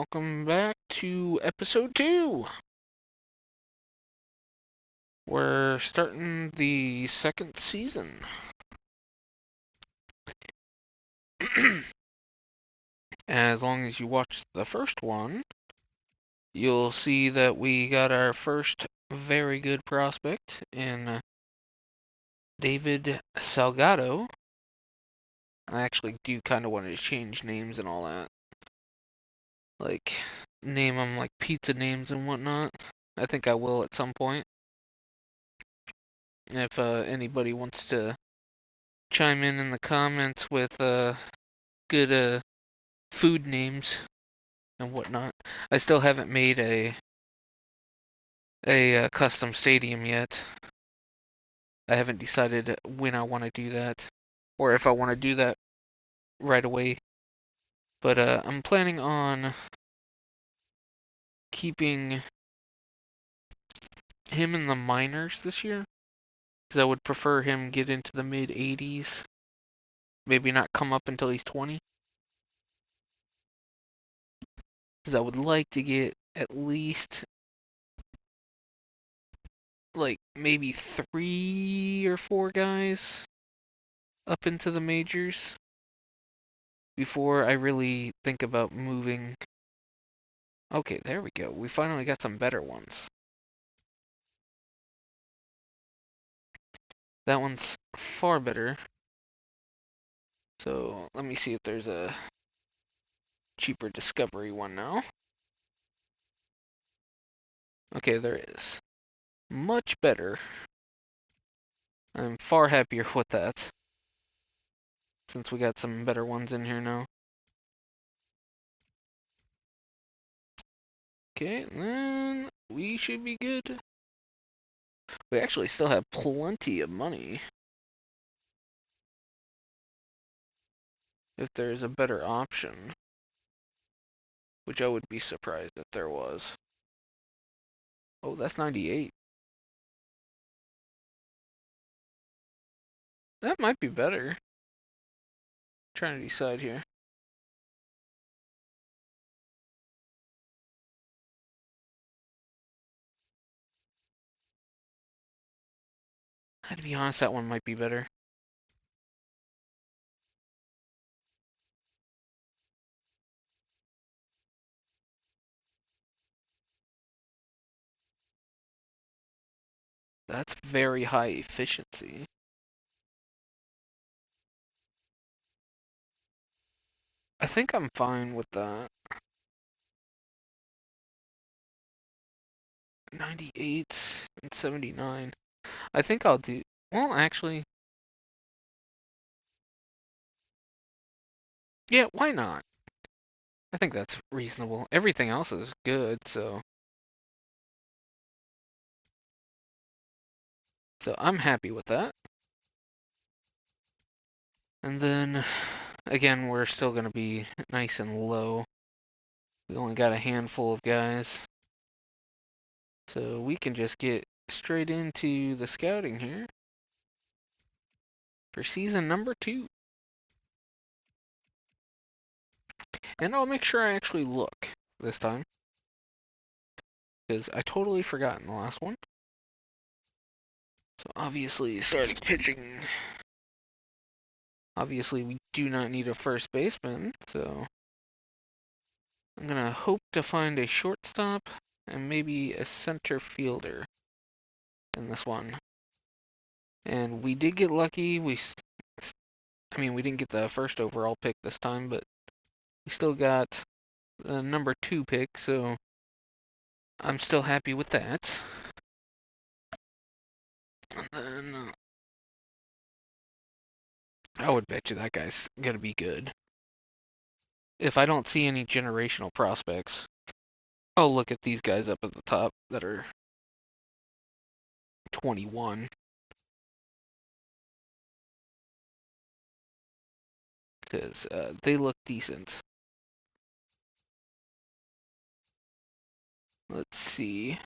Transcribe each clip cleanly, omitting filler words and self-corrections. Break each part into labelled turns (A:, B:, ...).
A: welcome back to episode 2. We're starting the second season. As long as you watch the first one, you'll see that we got our first very good prospect in David Salgado. I actually do kind of want to change names and all that. Like, name them like pizza names and whatnot. I think I will at some point. If anybody wants to chime in the comments with good food names and whatnot. I still haven't made a custom stadium yet. I haven't decided when I want to do that, or if I want to do that right away. But I'm planning on keeping him in the minors this year, because I would prefer him get into the mid 80s. Maybe not come up until he's 20. Because I would like to get at least like maybe 3 or 4 guys up into the majors before I really think about moving. Okay, there we go. We finally got some better ones. That one's far better. So let me see if there's a cheaper discovery one now. Okay, there is. Much better. I'm far happier with that, since we got some better ones in here now. Okay, then we should be good. We actually still have plenty of money. If there's a better option, which I would be surprised if there was. Oh, that's 98. That might be better. Trying to decide here. To be honest, that one might be better. That's very high efficiency. I think I'm fine with that. 98 and 79. I think I'll do. Well, actually, yeah, why not? I think that's reasonable. Everything else is good, so I'm happy with that. And then, again, we're still going to be nice and low. We only got a handful of guys. So we can just get straight into the scouting here for season number 2. And I'll make sure I actually look this time, because I totally forgot in the last one. So obviously, starting pitching. Obviously, we do not need a first baseman, so I'm going to hope to find a shortstop and maybe a center fielder in this one. And we did get lucky. We didn't get the first overall pick this time, but we still got the number 2 pick, so I'm still happy with that. And then I would bet you that guy's gonna be good. If I don't see any generational prospects, I'll look at these guys up at the top that are 21. Because they look decent. Let's see.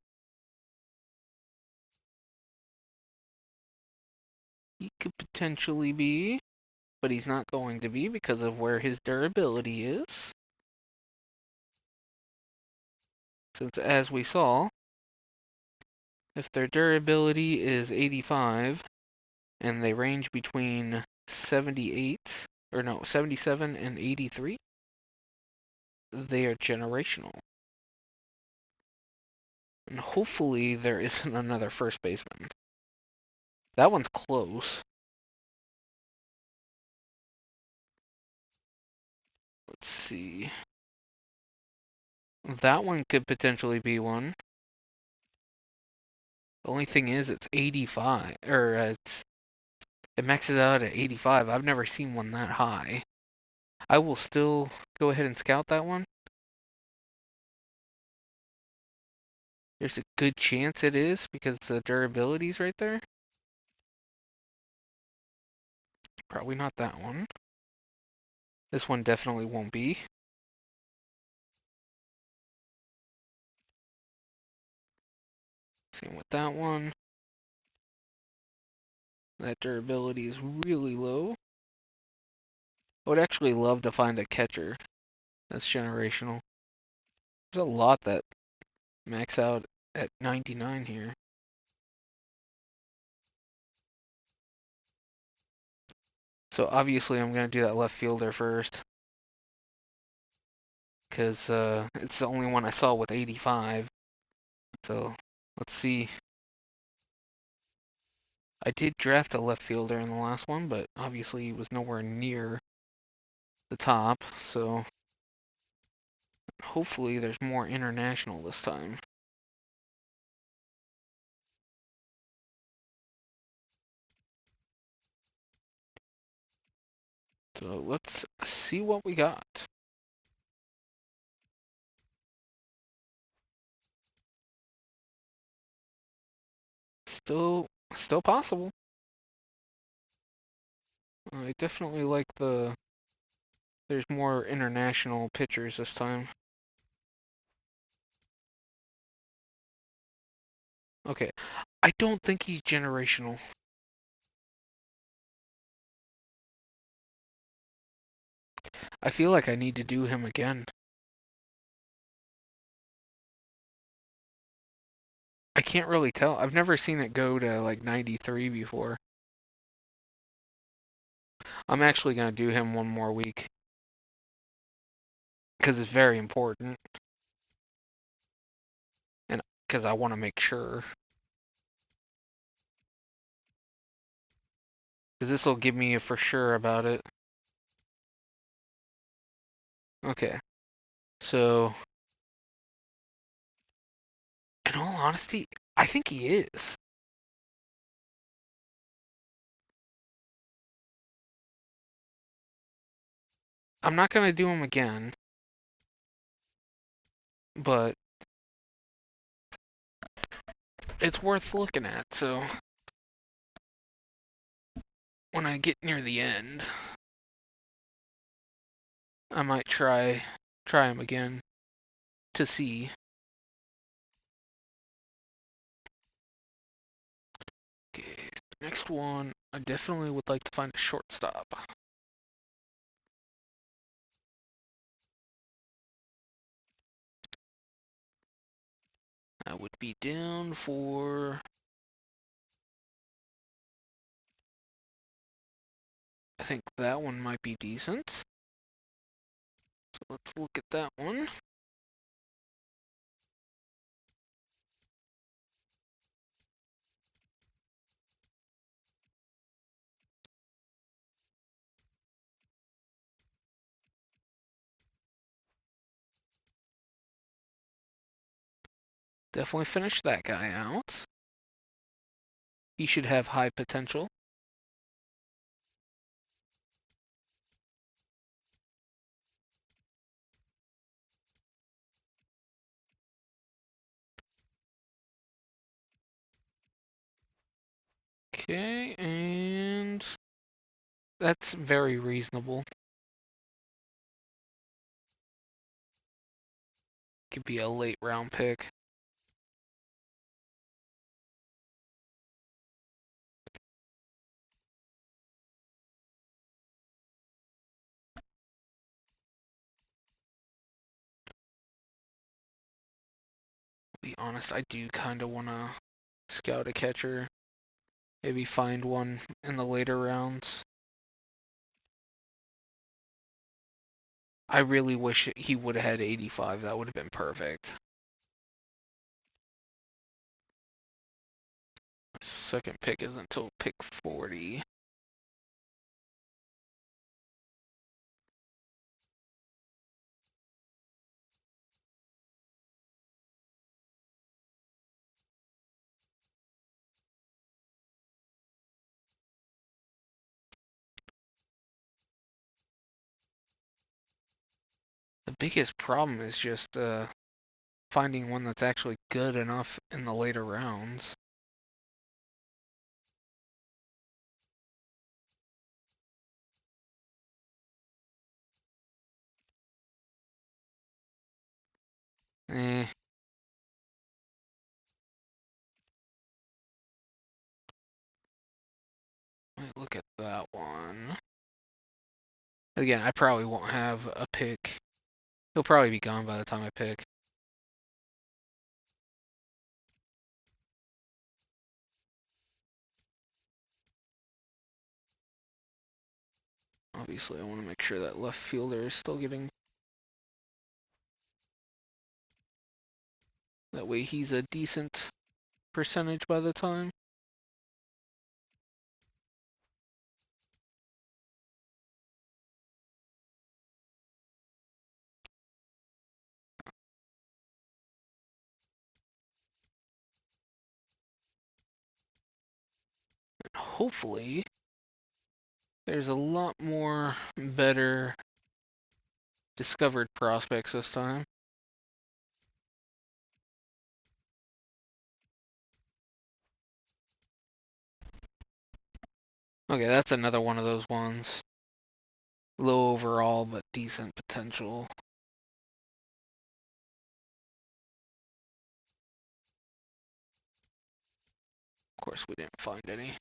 A: He could potentially be, but he's not going to be because of where his durability is. Since, as we saw, if their durability is 85 and they range between 77 and 83, they are generational. And hopefully there isn't another first baseman. That one's close. Let's see. That one could potentially be one. The only thing is it's 85, or it maxes out at 85. I've never seen one that high. I will still go ahead and scout that one. There's a good chance it is because the durability's right there. Probably not that one. This one definitely won't be. Same with that one. That durability is really low. I would actually love to find a catcher that's generational. There's a lot that max out at 99 here. So obviously I'm going to do that left fielder first. Because it's the only one I saw with 85. So let's see. I did draft a left fielder in the last one, but obviously he was nowhere near the top. So hopefully there's more international this time. So let's see what we got. Still possible. I definitely like there's more international pitchers this time. Okay, I don't think he's generational. I feel like I need to do him again. I can't really tell. I've never seen it go to like 93 before. I'm actually going to do him one more week. Because it's very important. And because I want to make sure. Because this will give me a for sure about it. Okay. So, in all honesty, I think he is. I'm not going to do him again. But it's worth looking at. So, when I get near the end, I might try him again to see. Okay, next one, I definitely would like to find a shortstop. I would be down for... I think that one might be decent. So let's look at that one. Definitely finish that guy out. He should have high potential. Okay, and that's very reasonable. Could be a late round pick. be honest, I do kind of want to scout a catcher. Maybe find one in the later rounds. I really wish he would have had 85. That would have been perfect. Second pick isn't until pick 40. The biggest problem is just finding one that's actually good enough in the later rounds. Eh, might look at that one. Again, I probably won't have a pick. He'll probably be gone by the time I pick. Obviously, I want to make sure that left fielder is still getting... That way he's a decent percentage by the time. And hopefully, there's a lot more better discovered prospects this time. Okay, that's another one of those ones. Low overall, but decent potential. Of course, we didn't find any.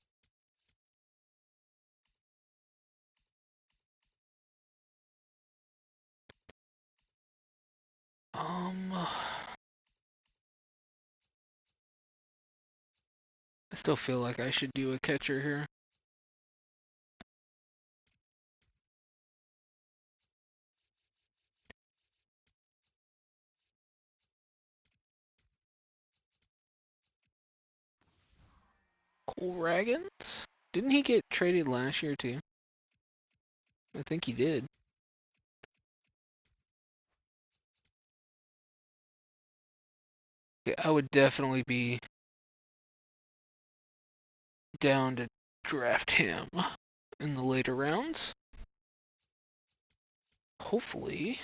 A: I still feel like I should do a catcher here. Cole Ragans? Didn't he get traded last year too? I think he did. Yeah, I would definitely be down to draft him in the later rounds. Hopefully.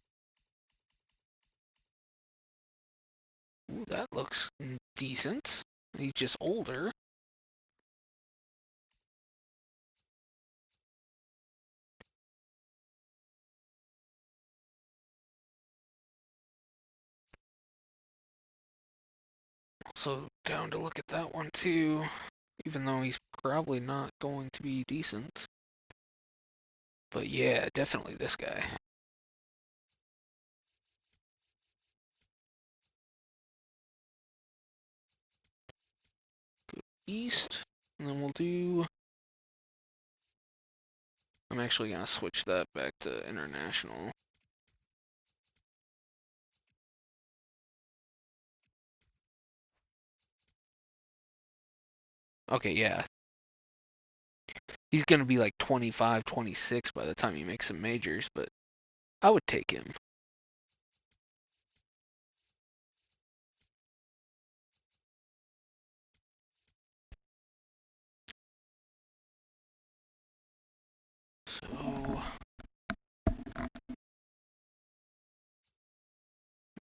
A: Ooh, that looks decent. He's just older. So down to look at that one too, even though he's probably not going to be decent. But yeah, definitely this guy. East, and then we'll do... I'm actually going to switch that back to international. Okay, yeah. He's going to be like 25, 26 by the time he makes some majors, but I would take him. So,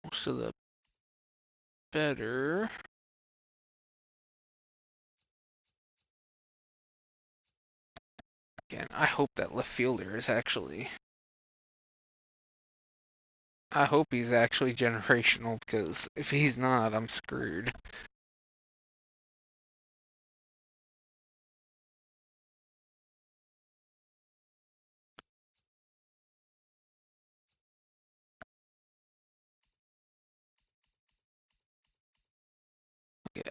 A: most of the better... Again, I hope that left fielder is actually... I hope he's actually generational, because if he's not, I'm screwed.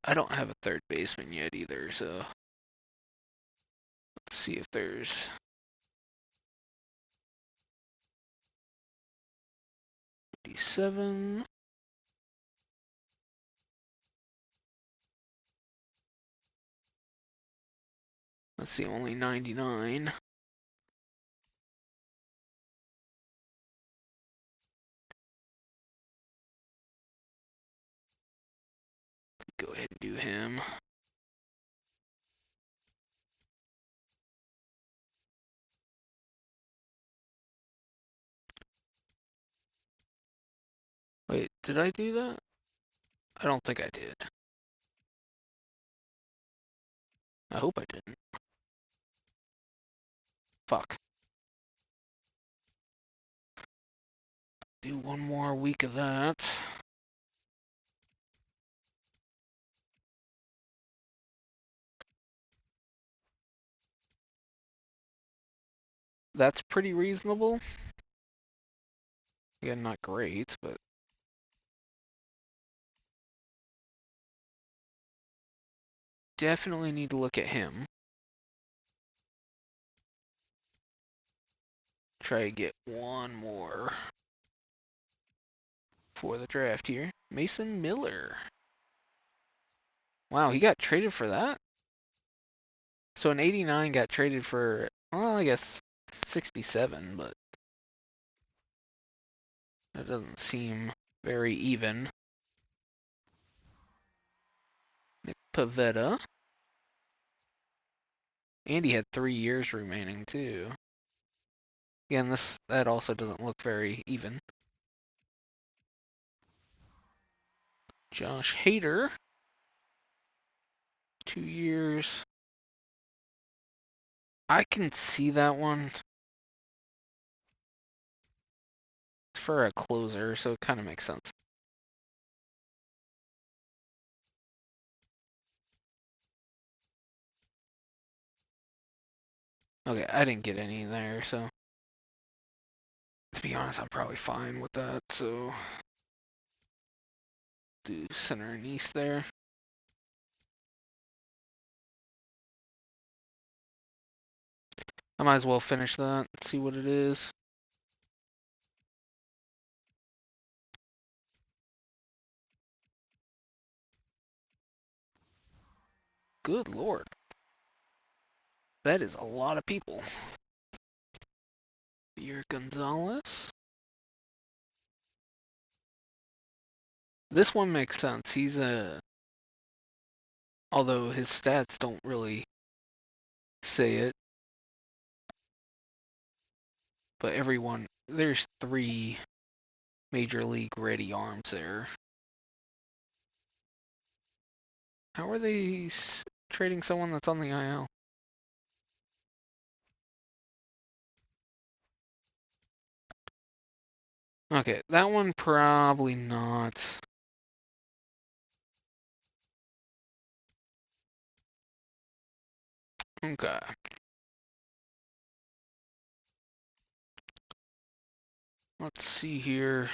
A: I don't have a third baseman yet either, so let's see if there's 57. Let's see, only 99. Go ahead and do him. Wait, did I do that? I don't think I did. I hope I didn't. Fuck. Do one more week of that. That's pretty reasonable. Again, not great, but definitely need to look at him. Try to get one more for the draft here. Mason Miller. Wow, he got traded for that? So an 89 got traded for, well, I guess 67, but that doesn't seem very even. Nick Pavetta. And he had 3 years remaining, too. Again, that also doesn't look very even. Josh Hader. 2 years. I can see that one. It's for a closer, so it kind of makes sense. Okay, I didn't get any there, so to be honest, I'm probably fine with that, so do center and east there. I might as well finish that, see what it is. Good lord. That is a lot of people. Pierre Gonzalez. This one makes sense. He's although his stats don't really say it, but there's 3 major league ready arms there. How are they trading someone that's on the IL? Okay, that one probably not. Okay. Let's see here.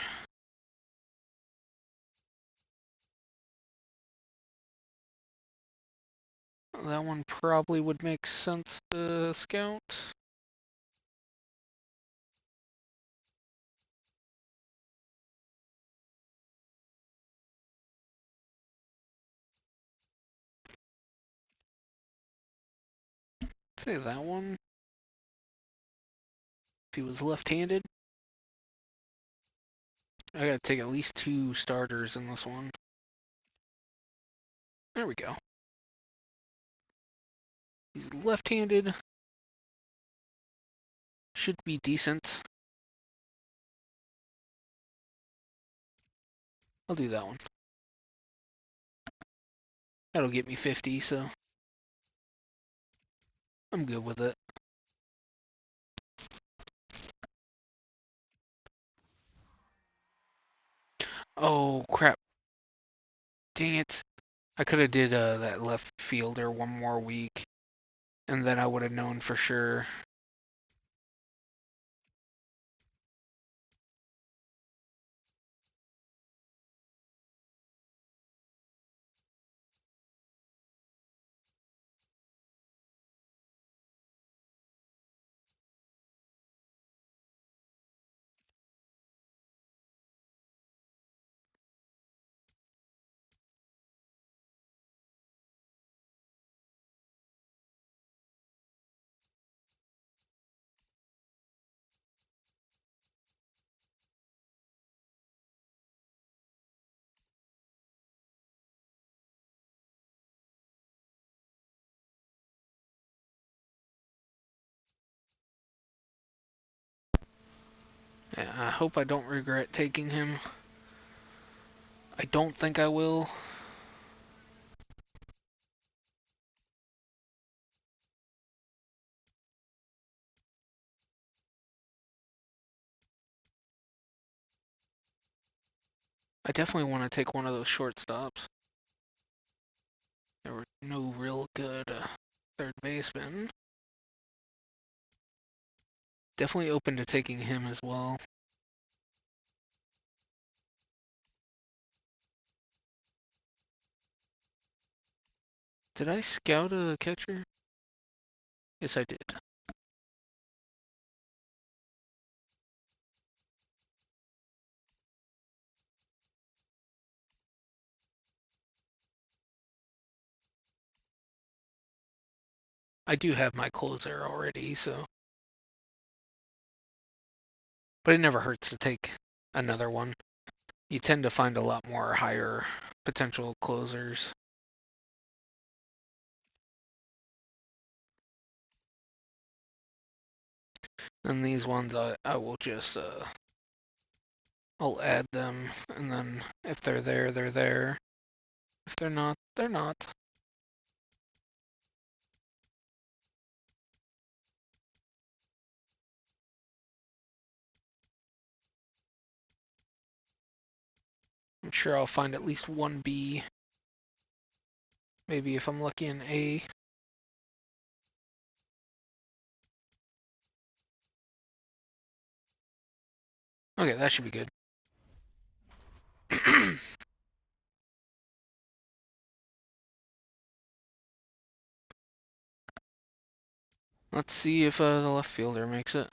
A: That one probably would make sense to scout. Say that one. If he was left-handed. I gotta take at least 2 starters in this one. There we go. He's left-handed. Should be decent. I'll do that one. That'll get me 50, so I'm good with it. Oh, crap. Dang it. I could have did that left fielder one more week, and then I would have known for sure. I hope I don't regret taking him. I don't think I will. I definitely want to take one of those shortstops. There were no real good third baseman. Definitely open to taking him as well. Did I scout a catcher? Yes, I did. I do have my closer already, so. But it never hurts to take another one. You tend to find a lot more higher potential closers. And these ones, I will just, I'll add them, and then if they're there, they're there. If they're not, they're not. I'm sure I'll find at least one B. Maybe if I'm lucky, an A. Okay, that should be good. Let's see if the left fielder makes it.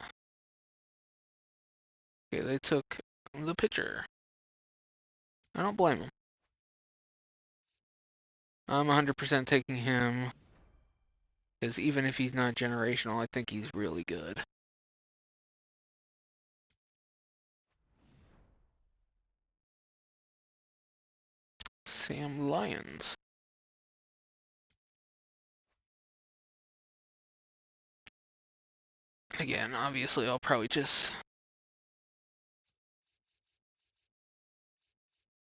A: Okay, they took the pitcher. I don't blame them. I'm 100% taking him, because even if he's not generational, I think he's really good. Sam Lyons. Again, obviously, I'll probably just...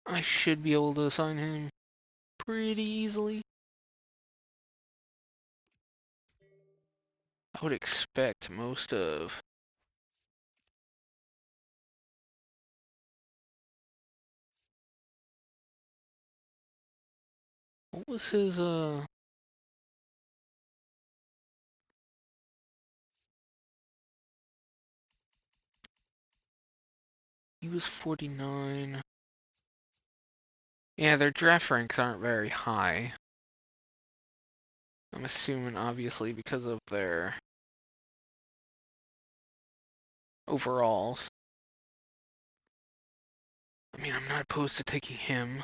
A: I should be able to assign him pretty easily. I would expect most of... What was his, He was 49. Yeah, their draft ranks aren't very high. I'm assuming, obviously, because of their overalls. I mean, I'm not opposed to taking him.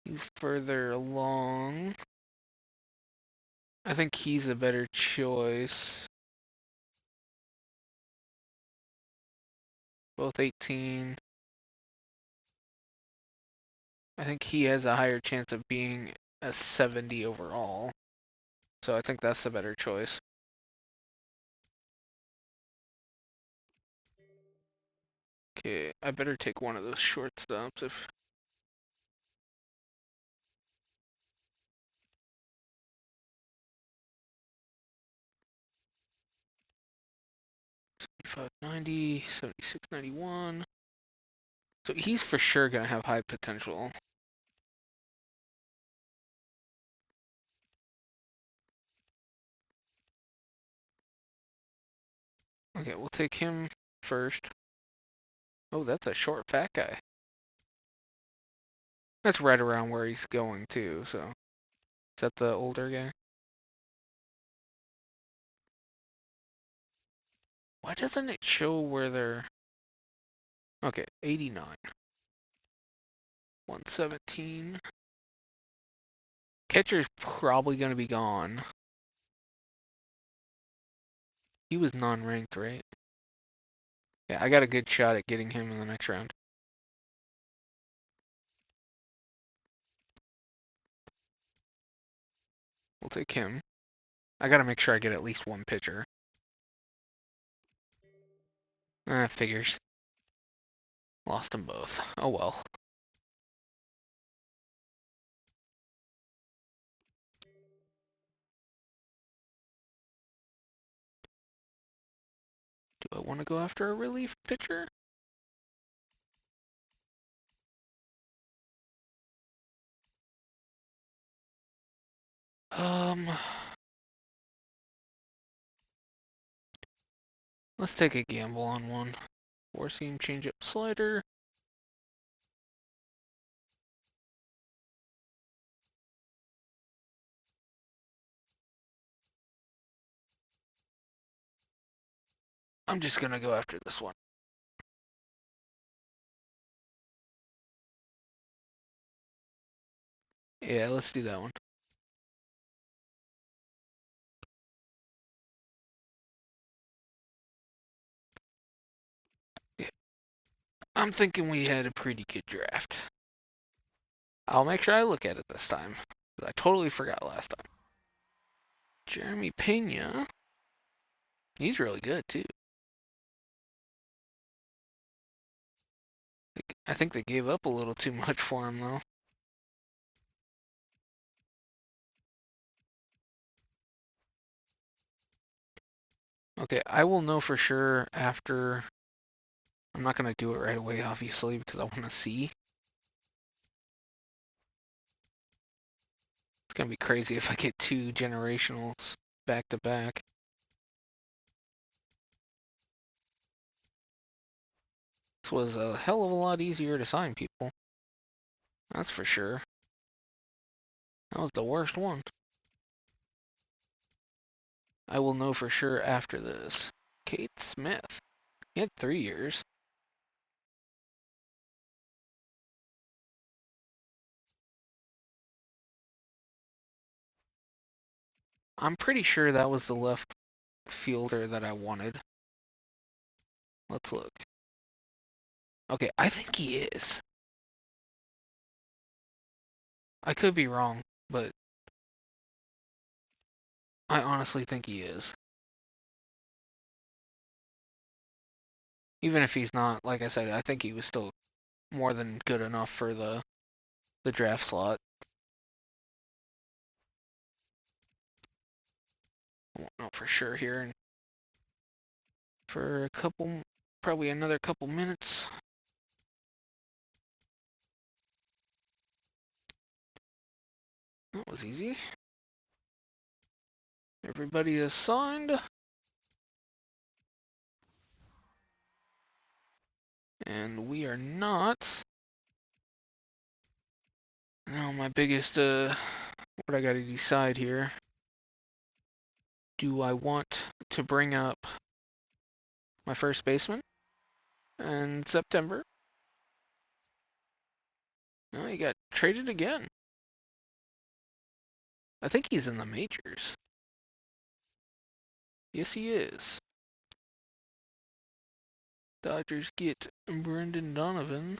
A: He's further along. I think he's a better choice. Both 18. I think he has a higher chance of being a 70 overall. So I think that's the better choice. Okay, I better take one of those shortstops if... Five 90, 76, 91. So he's for sure gonna have high potential. Okay, we'll take him first. Oh, that's a short, fat guy. That's right around where he's going too, so. Is that the older guy? Why doesn't it show where they're... Okay, 89. 117. Catcher's probably gonna be gone. He was non-ranked, right? Yeah, I got a good shot at getting him in the next round. We'll take him. I gotta make sure I get at least one pitcher. Figures. Lost them both. Oh well. Do I want to go after a relief pitcher? Let's take a gamble on one. Four-seam changeup slider. I'm just gonna go after this one. Yeah, let's do that one. Yeah. I'm thinking we had a pretty good draft. I'll make sure I look at it this time. I totally forgot last time. Jeremy Pena. He's really good, too. I think they gave up a little too much for him, though. Okay, I will know for sure after. I'm not going to do it right away, obviously, because I want to see. It's going to be crazy if I get two generationals back to back. This was a hell of a lot easier to sign people. That's for sure. That was the worst one. I will know for sure after this. Kate Smith. He had 3 years. I'm pretty sure that was the left fielder that I wanted. Let's look. Okay, I think he is. I could be wrong, but I honestly think he is. Even if he's not, like I said, I think he was still more than good enough for the draft slot. I won't know for sure here, and for a couple, probably another couple minutes. That was easy. Everybody is signed. And we are not. Now my biggest, what I gotta decide here. Do I want to bring up my first baseman in September? No, he got traded again. I think he's in the majors. Yes, he is. Dodgers get Brendan Donovan.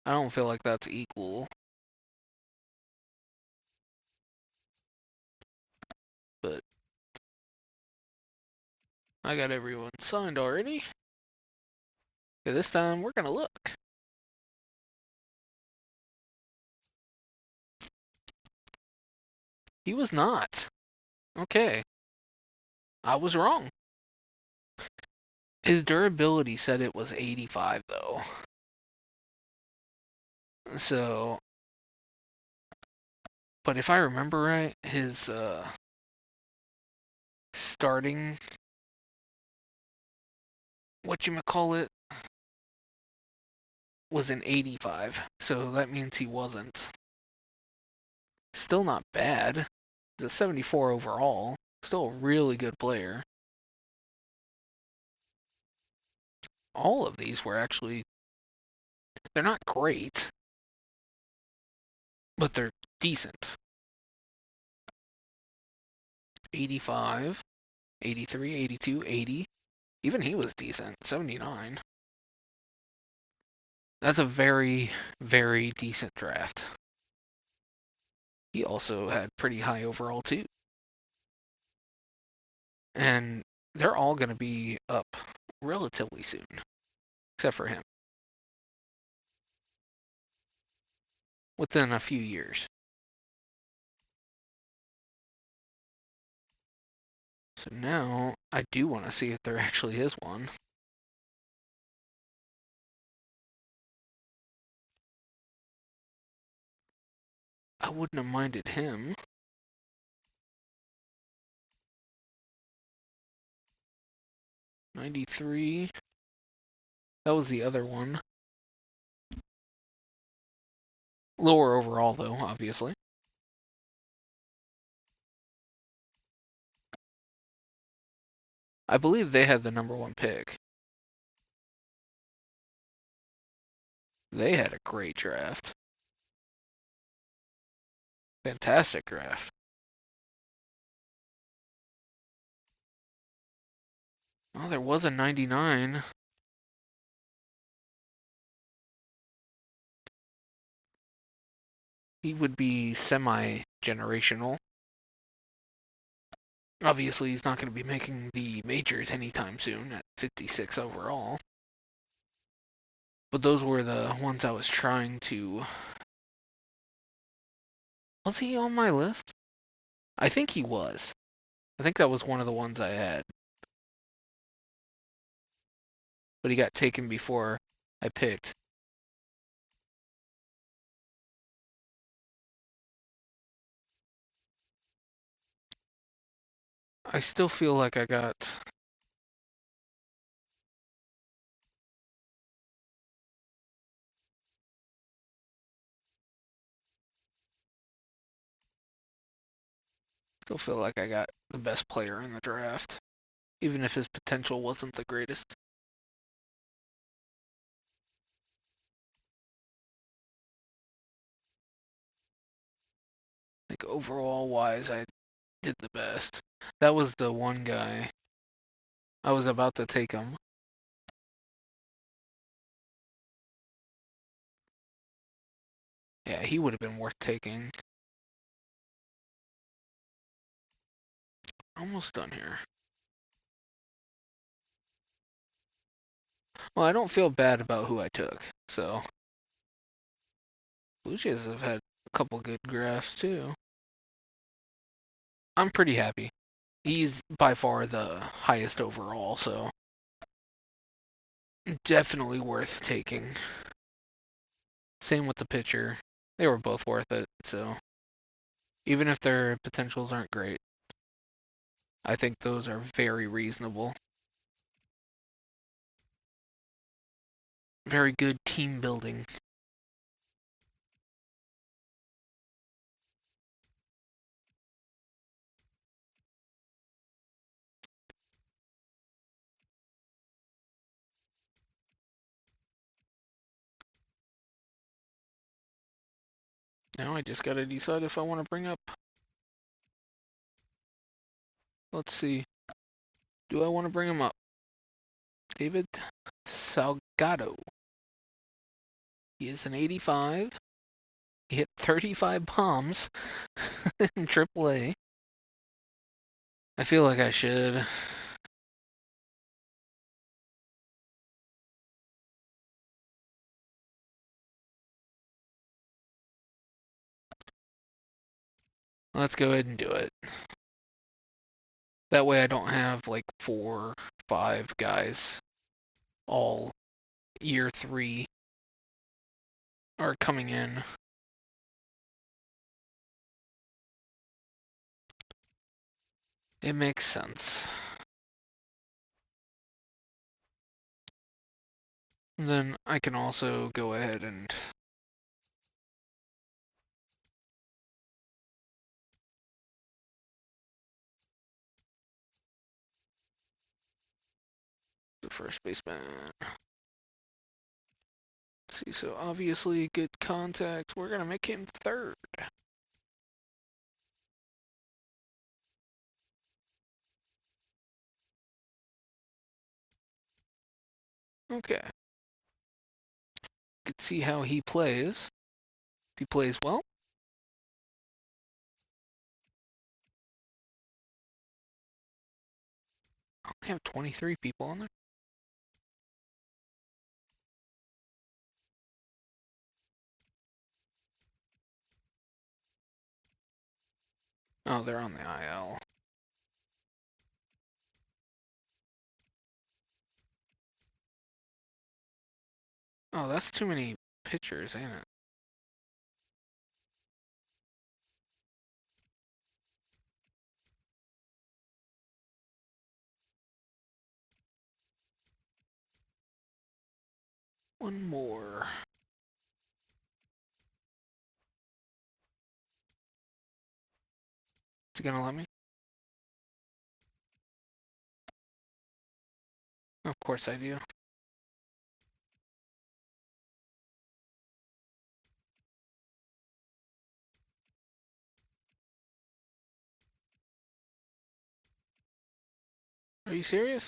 A: I don't feel like that's equal. But I got everyone signed already. Okay, this time we're gonna look. He was not. Okay. I was wrong. His durability said it was 85 though. So, but if I remember right, his starting whatchamacallit was an 85. So that means he wasn't. Still not bad. He's a 74 overall. Still a really good player. All of these were actually, they're not great, but they're decent. 85, 83, 82, 80. Even he was decent. 79. That's a very, very decent draft. He also had pretty high overall too. And they're all going to be up relatively soon, except for him, within a few years. So now I do want to see if there actually is one. I wouldn't have minded him. 93. That was the other one. Lower overall, though, obviously. I believe they had the #1 pick. They had a great draft. Fantastic draft. Oh, there was a 99. He would be semi-generational. Obviously, he's not going to be making the majors anytime soon at 56 overall. But those were the ones I was trying to... Was he on my list? I think he was. I think that was one of the ones I had. But he got taken before I picked. I still feel like I got... Still feel like I got the best player in the draft. Even if his potential wasn't the greatest. Like overall wise, I did the best. That was the one guy. I was about to take him. Yeah, he would have been worth taking. Almost done here. Well, I don't feel bad about who I took, so. Blue Jays have had a couple good drafts, too. I'm pretty happy. He's by far the highest overall, so. Definitely worth taking. Same with the pitcher. They were both worth it, so. Even if their potentials aren't great, I think those are very reasonable. Very good team building. Now I just gotta decide if I want to bring up. Let's see. Do I want to bring him up? David Salgado. He is an 85. He hit 35 bombs in AAA. I feel like I should. Let's go ahead and do it. That way I don't have like 4, 5 guys all year 3 are coming in. It makes sense. And then I can also go ahead and the first baseman. See, so obviously good contact. We're gonna make him third. Okay. Could see how he plays. If he plays well. I have 23 people on there. Oh, they're on the IL. Oh, that's too many pitchers, ain't it? One more. Is he gonna let me? Of course I do. Are you serious?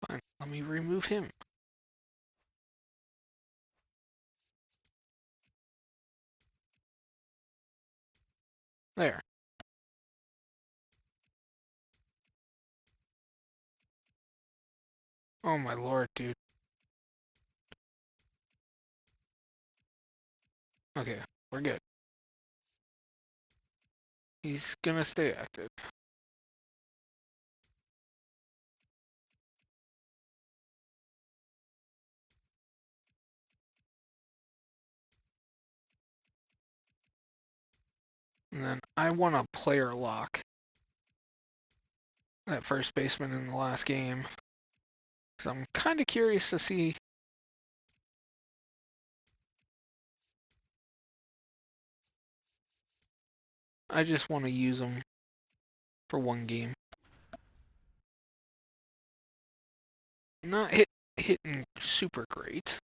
A: Fine, let me remove him. There. Oh my lord, dude. Okay, we're good. He's gonna stay active. And then I want a player lock that first baseman in the last game. Because I'm kind of curious to see. I just want to use him for one game. Not hitting super great.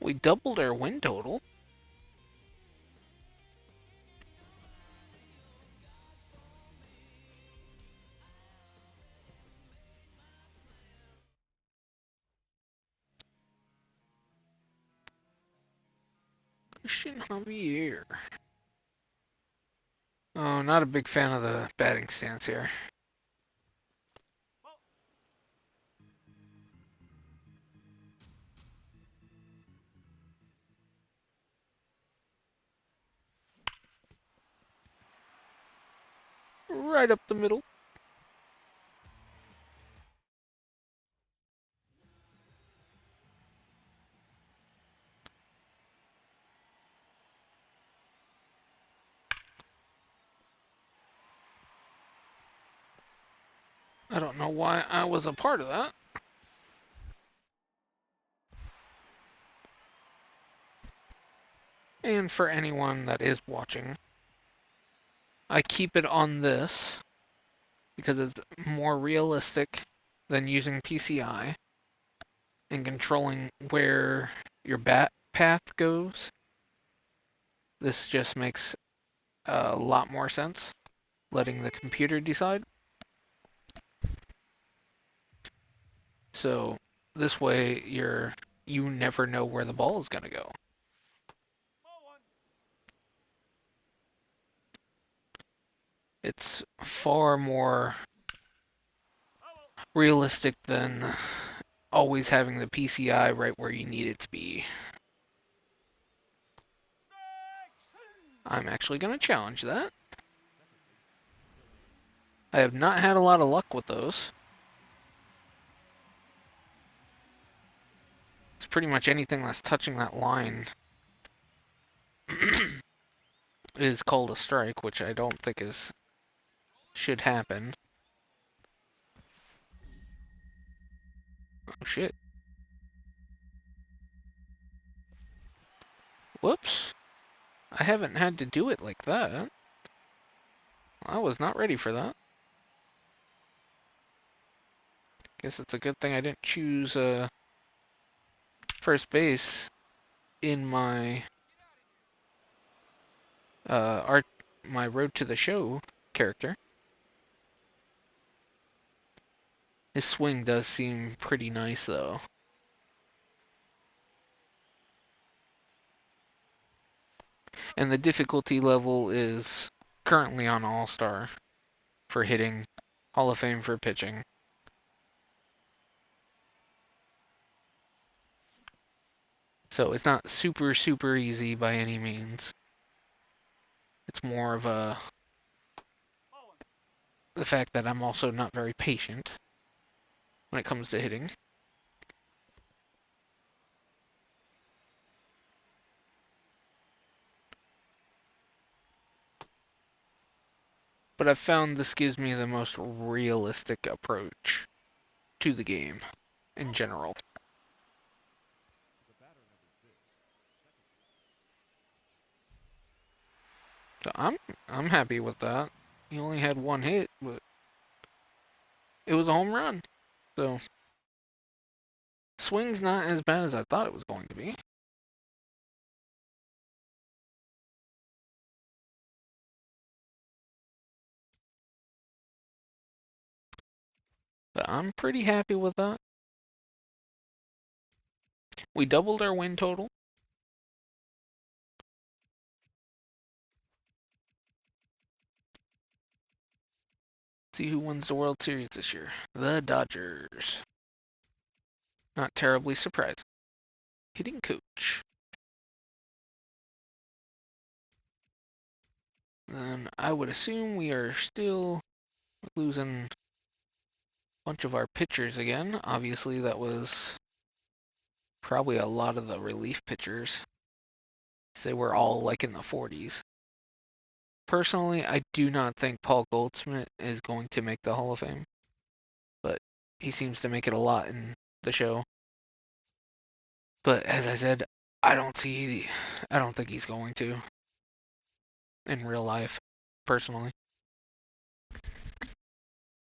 A: We doubled our win total. Christian Javier. Oh, not a big fan of the batting stance here. Right up the middle. I don't know why I was a part of that. And for anyone that is watching, I keep it on this because it's more realistic than using PCI and controlling where your bat path goes. This just makes a lot more sense, letting the computer decide. So this way you never know where the ball is going to go. It's far more realistic than always having the PCI right where you need it to be. I'm actually going to challenge that. I have not had a lot of luck with those. It's pretty much anything that's touching that line is called a strike, which I don't think should happen. Oh shit. Whoops. I haven't had to do it like that. I was not ready for that. Guess it's a good thing I didn't choose first base in my art my Road to the Show character. His swing does seem pretty nice, though. And the difficulty level is currently on All-Star for hitting, Hall of Fame for pitching. So it's not super, super easy by any means. It's more of the fact that I'm also not very patient when it comes to hitting. But I've found this gives me the most realistic approach to the game in general. So I'm happy with that. He only had one hit, but it was a home run. So swing's not as bad as I thought it was going to be. But I'm pretty happy with that. We doubled our win total. See who wins the World Series this year. The Dodgers. Not terribly surprising. Hitting coach. Then I would assume we are still losing a bunch of our pitchers again. Obviously, that was probably a lot of the relief pitchers. They were all like in the 40s. Personally, I do not think Paul Goldschmidt is going to make the Hall of Fame, but he seems to make it a lot in the show. But as I said, I don't think he's going to in real life, personally.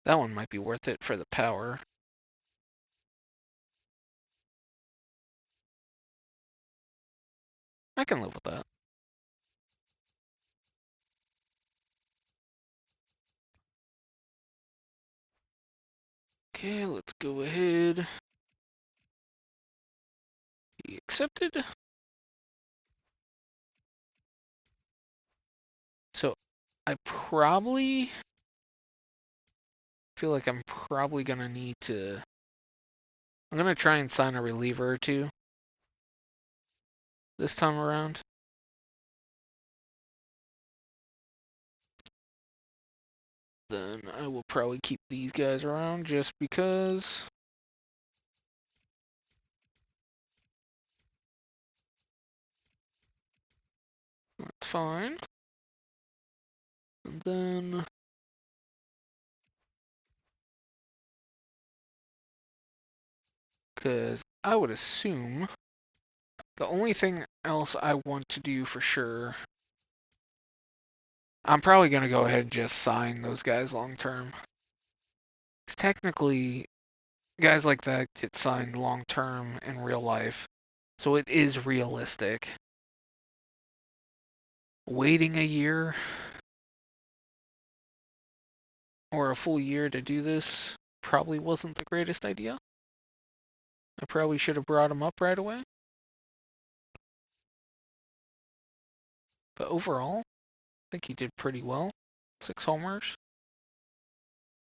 A: That one might be worth it for the power. I can live with that. Okay, let's go ahead. He accepted. So I probably feel like I'm probably gonna need to. I'm gonna try and sign a reliever or two this time around. Then I will probably keep these guys around just because. That's fine. And then because I would assume the only thing else I want to do for sure, I'm probably going to go ahead and just sign those guys long term. Because technically, guys like that get signed long term in real life. So it is realistic. Waiting a year or a full year to do this probably wasn't the greatest idea. I probably should have brought him up right away. But overall, I think he did pretty well. 6 homers.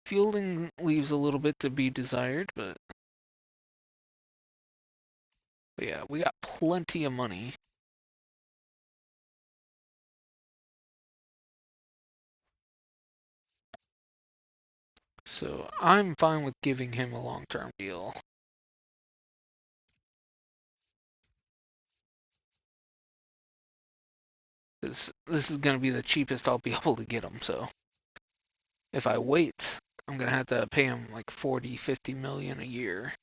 A: Fielding leaves a little bit to be desired, but yeah, we got plenty of money. So I'm fine with giving him a long-term deal. This is going to be the cheapest I'll be able to get him, so if I wait, I'm going to have to pay him like 40, 50 million a year.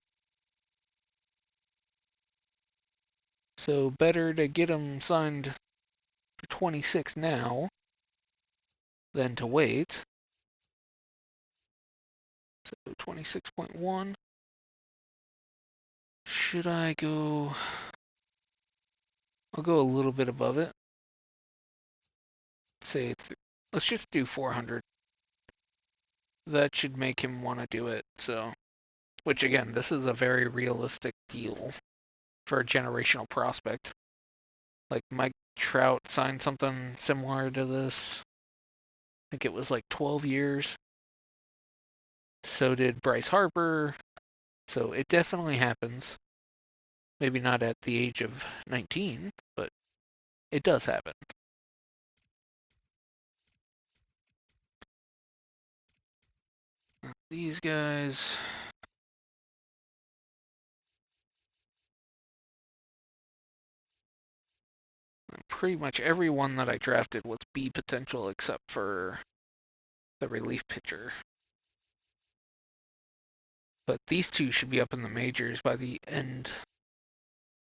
A: So better to get him signed for 26 now than to wait. So 26.1. Should I go? I'll go a little bit above it. Say let's just do 400. That should make him want to do it, so Which again, this is a very realistic deal for a generational prospect. Like Mike Trout signed something similar to this. I think it was like 12 years. So did Bryce Harper. So it definitely happens. Maybe not at the age of 19, but it does happen. These guys. Pretty much every one that I drafted was B potential except for the relief pitcher. But these two should be up in the majors by the end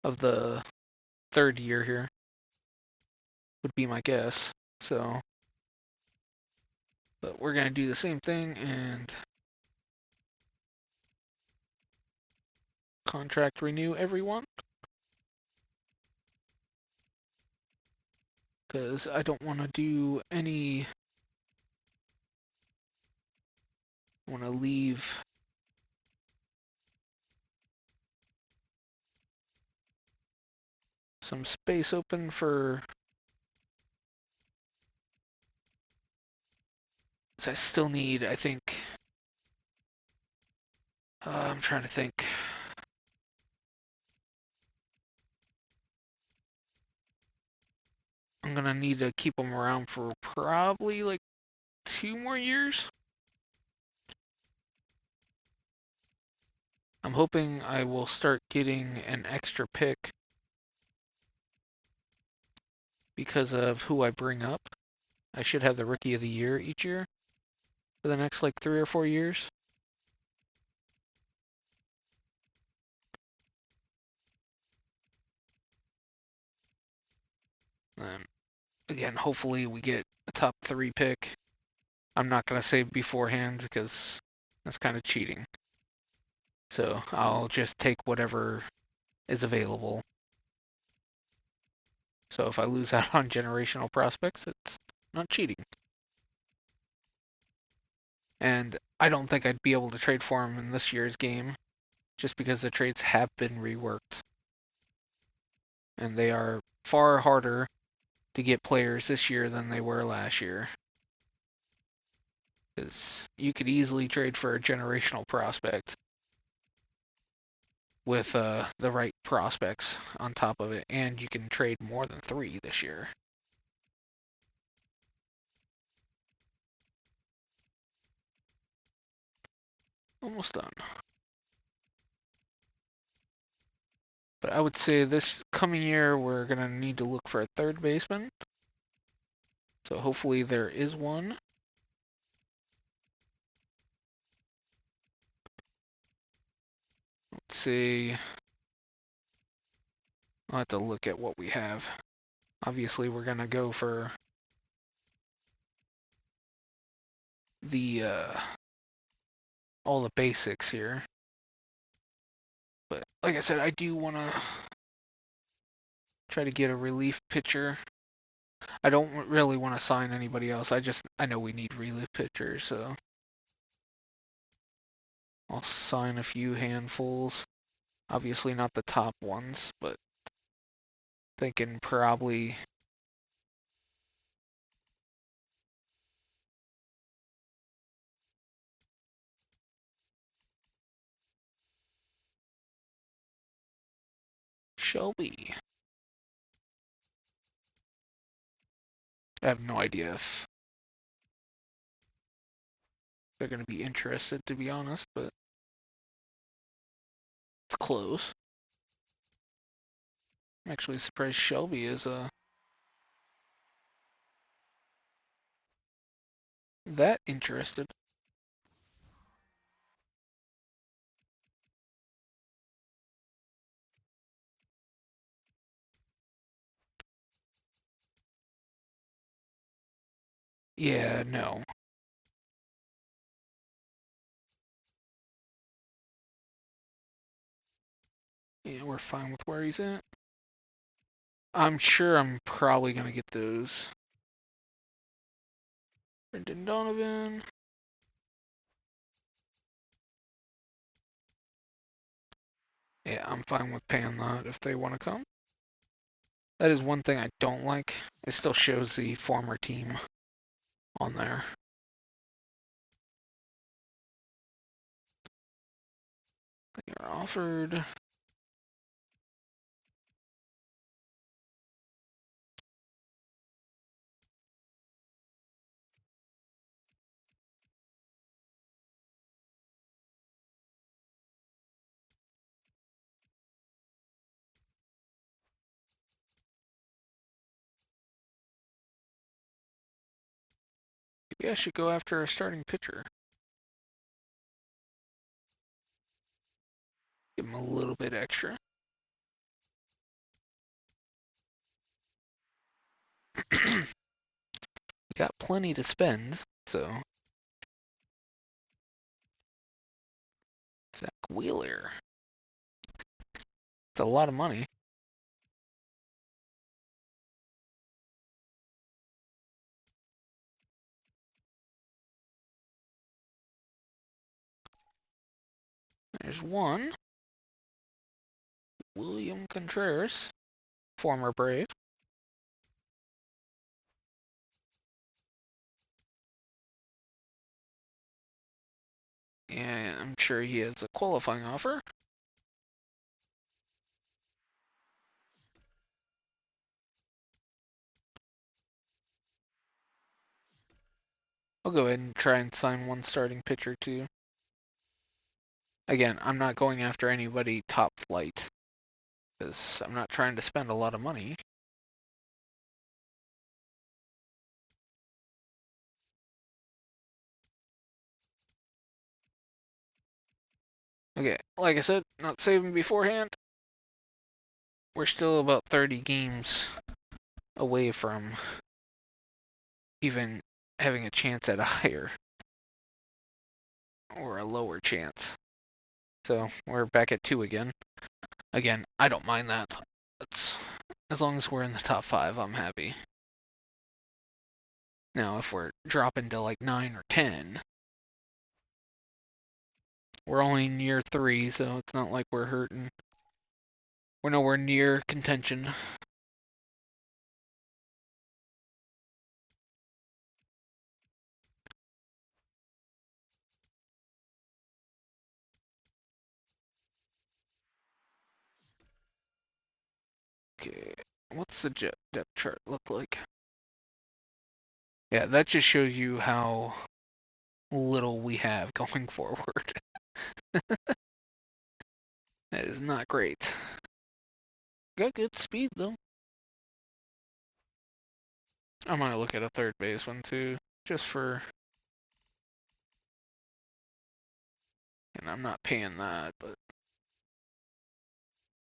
A: of the third year here, would be my guess. So, but we're going to do the same thing and contract renew everyone. Because I don't want to do any. I want to leave some space open for. I still need, I think. I'm trying to think. I'm going to need to keep them around for probably like 2 more years. I'm hoping I will start getting an extra pick because of who I bring up. I should have the Rookie of the Year each year for the next like 3 or 4 years. And again, hopefully we get a top 3 pick. I'm not going to say beforehand because that's kind of cheating. So I'll just take whatever is available. So if I lose out on generational prospects, it's not cheating. And I don't think I'd be able to trade for him in this year's game just because the trades have been reworked. And they are far harder to get players this year than they were last year. Because you could easily trade for a generational prospect with the right prospects on top of it, and you can trade more than 3 this year. Almost done. But I would say this coming year we're going to need to look for a third baseman. So hopefully there is one. Let's see. I'll have to look at what we have. Obviously we're going to go for the all the basics here. But like I said, I do want to try to get a relief pitcher. I don't really want to sign anybody else. I know we need relief pitchers, so I'll sign a few handfuls. Obviously not the top ones, but thinking probably Shelby. I have no idea if they're going to be interested, to be honest, but it's close. I'm actually surprised Shelby is that interested. Yeah, no. Yeah, we're fine with where he's at. I'm sure I'm probably going to get those. Brendan Donovan. Yeah, I'm fine with paying that if they want to come. That is one thing I don't like. It still shows the former team on there. They are offered. Maybe I should go after a starting pitcher. Give him a little bit extra. We got plenty to spend, so. Zach Wheeler. It's a lot of money. There's one. William Contreras, former Brave. And I'm sure he has a qualifying offer. I'll go ahead and try and sign one starting pitcher too. Again, I'm not going after anybody top flight because I'm not trying to spend a lot of money. Okay, like I said, not saving beforehand. We're still about 30 games away from even having a chance at a higher or a lower chance. So we're back at 2 again. Again, I don't mind that. It's, as long as we're in the top 5, I'm happy. Now, if we're dropping to like 9 or 10, we're only near 3, so it's not like we're hurting. We're nowhere near contention. Okay, what's the depth chart look like? Yeah, that just shows you how little we have going forward. That is not great. Got good speed though. I might look at a third baseman too, just for. And I'm not paying that, but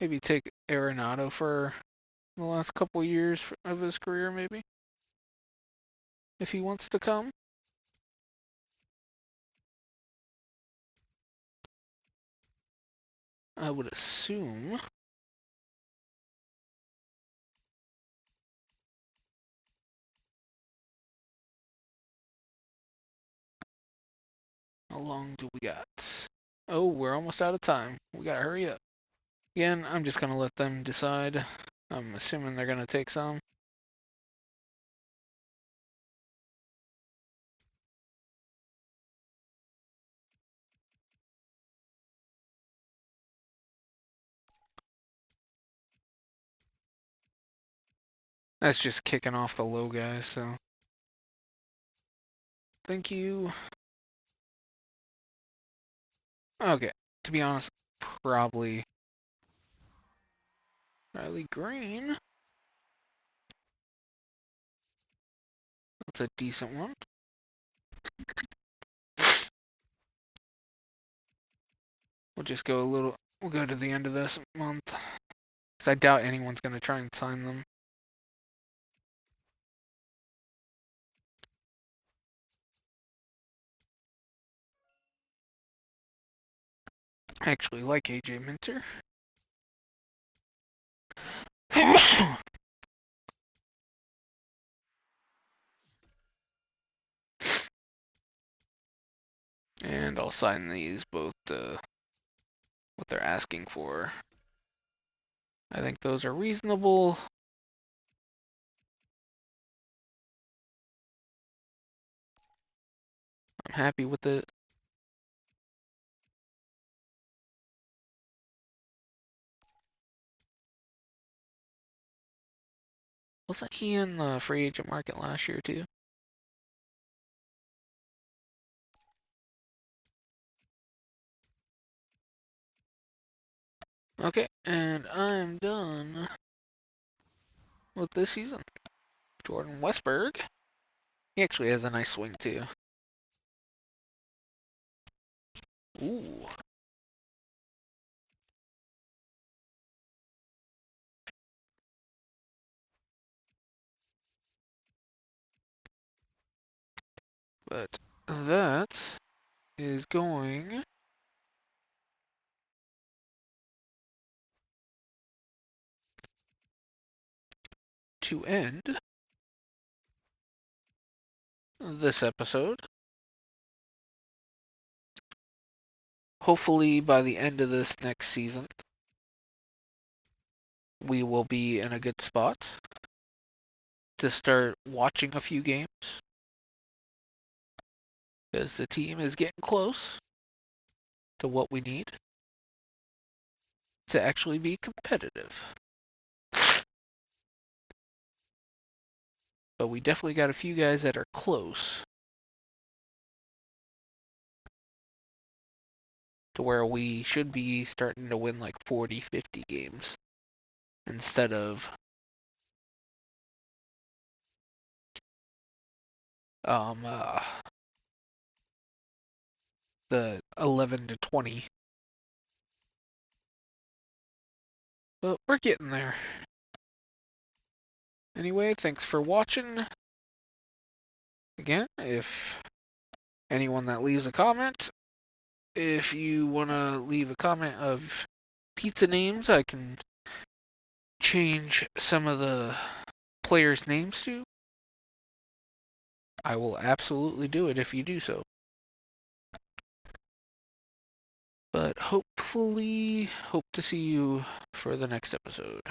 A: maybe take Arenado for the last couple years of his career, maybe if he wants to come. I would assume. How long do we got? Oh, we're almost out of time. We gotta hurry up. Again, I'm just gonna let them decide. I'm assuming they're gonna take some. That's just kicking off the low guys, so. Thank you. Okay, to be honest, probably Riley Green. That's a decent one. We'll just go a little. We'll go to the end of this month, because I doubt anyone's gonna try and sign them. I actually like AJ Minter. And I'll sign these both what they're asking for. I think those are reasonable. I'm happy with it. Wasn't he in the free agent market last year too? Okay, and I'm done with this season. Jordan Westberg. He actually has a nice swing too. Ooh. But that is going to end this episode. Hopefully by the end of this next season, we will be in a good spot to start watching a few games. Because the team is getting close to what we need to actually be competitive. But we definitely got a few guys that are close to where we should be starting to win like 40, 50 games instead of the 11 to 20. But we're getting there. Anyway, thanks for watching. Again, if anyone that leaves a comment, if you want to leave a comment of pizza names, I can change some of the players' names to. I will absolutely do it if you do so. But hopefully, hope to see you for the next episode.